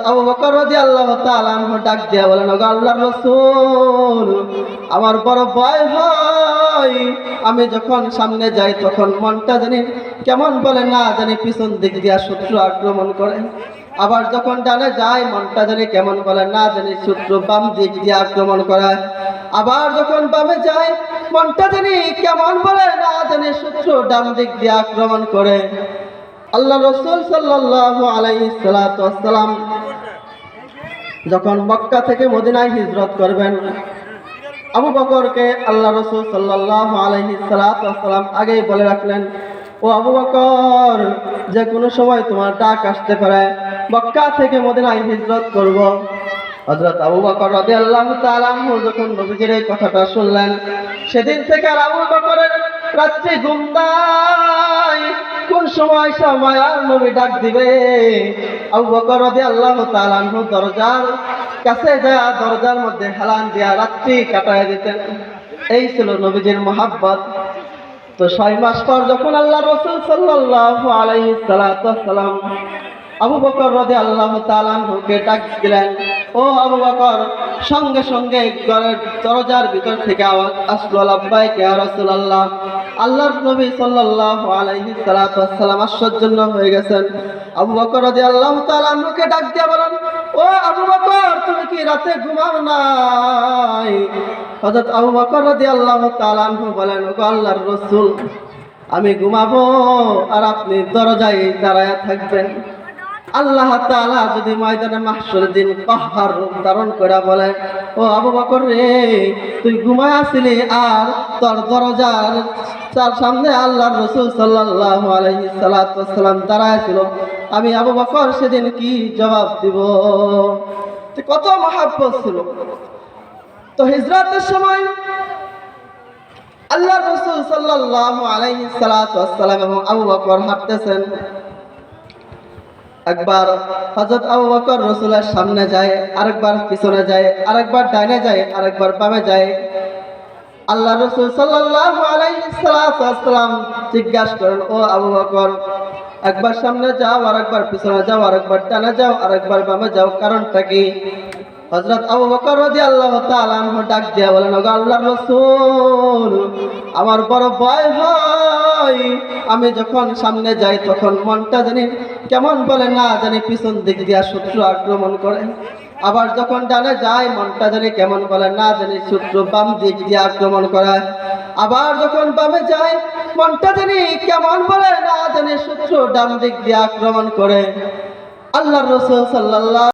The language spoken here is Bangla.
আবু বকর রাদিয়াল্লাহু তাআলা আনহু ডাক দিয়া বলেন, ওগো আল্লাহর রাসূল, আমার বড় ভয় হয়। আমি যখন সামনে যাই তখন মনটা জানি কেমন বলে না জানি পিছন দিক দিয়া শত্রু আক্রমণ করে। আবার যখন ডানে যাই মনটা জানি কেমন বলে না জানি শত্রু বাম দিক দিয়ে আক্রমণ করে। আবার যখন বামে যাই মনটা জানি কেমন বলে না জানি শত্রু ডান দিক দিয়ে আক্রমণ করে। আল্লাহ রাসূল সাল্লাল্লাহু আলাইহি সাল্লাম যখন মক্কা থেকে মদিনায় হিজরত করবেন, আবু বকরকে আল্লাহ রাসূল সাল্লাল্লাহু আলাইহি সাল্লাম আগেই বলে রাখলেন, ও আবু বকর, যে কোনো সময় তোমার ডাক আসতে পারে, মক্কা থেকে মদিনায় হিজরত করব। হযরত আবু বকর রাদিয়াল্লাহু তাআলা আনহু যখন নবীজির এই কথাটা শুনলেন, সেদিন থেকে আর আবু বকরের রাত্রি ঘুম নাই। কোন সময় আর নবী ডাক দিবে, আবু বকর রাদিয়াল্লাহু তাআলা আনহু দরজার কাছে যায় দরজার মধ্যে হেলান দিয়া রাত্রি কাটায় দিতেন। এই ছিল নবীজির মহাব্বত। তো 6 মাস পর যখন আল্লাহ রাসূল সাল্লাল্লাহু আলাইহি সাল্লাম আবু বকর রাদিয়াল্লাহু তাআলা আনহুকে ডাক দিলেন, ও আবু বকর, সঙ্গে সঙ্গে ঘরের দরজার ভিতর থেকে আওয়াজ আসলো, লাব্বাইক ইয়া রাসূলুল্লাহ। আল্লাহর নবী সাল্লাল্লাহু আলাইহি সাল্লাম আশ্চর্য হয়ে গেছেন। আবু বকর রাদিয়াল্লাহু তাআলা আনহুকে ডাক দিয়ে বলেন, ও আবু বকর, তুমি কি রাতে ঘুমাও নাই? হযরত আবু বকর রাদিয়াল্লাহু তাআলা আনহু বলেন, ও আল্লাহর রাসূল, আমি ঘুমাবো আর আপনি দরজায় দাঁড়ায় থাকবেন। আল্লাহ তাআলা যদি ময়দানে মাহশরের দিন কাহ্হার রূপ ধারণ করে বলে, ও আবু বকর রে, তুই ঘুমায় আসলি আর তোর দরজার সামনে আল্লাহর রাসূল সাল্লাল্লাহু আলাইহি সাল্লাম দাঁড়ায় ছিল, আমি আবু বকর সেদিন কি জবাব দিব? কত মহাব্বত ছিল। তো হিজরতের সময় আল্লাহর রাসূল সাল্লাল্লাহু আলাইহি সাল্লাম এবং আবু বকর হাঁটতেছেন। একবার হযরত আবু বকর রাসূলের সামনে যায়, আরেকবার পিছনে যায়, আরেকবার ডানে যায়, আরেকবার বামে যায়। আল্লাহ রাসূল সাল্লাল্লাহু আলাইহি সাল্লাম জিজ্ঞাসা করেন, ও আবু বকর, একবার সামনে যাও, আরেকবার পিছনে যাও, আরেকবার ডানে যাও, আরেকবার বামে যাও, কারণটা কি? হযরত আবু বকর রাদিয়াল্লাহু তাআলা আনহু ডাক দিয়া বলেন, ওগো আল্লাহর রাসূল, আমার বড় ভয় হয়। আমি যখন সামনে যাই তখন মনটা জানি কেমন বলে না জানি পিছন দিক দিয়া শত্রু আক্রমণ করে। আবার যখন ডানে যাই মনটা জানি কেমন বলে না জানি শত্রু বাম দিক দিয়ে আক্রমণ করে। আবার যখন বামে যাই মনটা জানি কেমন বলে না জানি শত্রু ডান দিক দিয়ে আক্রমণ করে। আল্লাহর রাসূল সাল্লাল্লাহু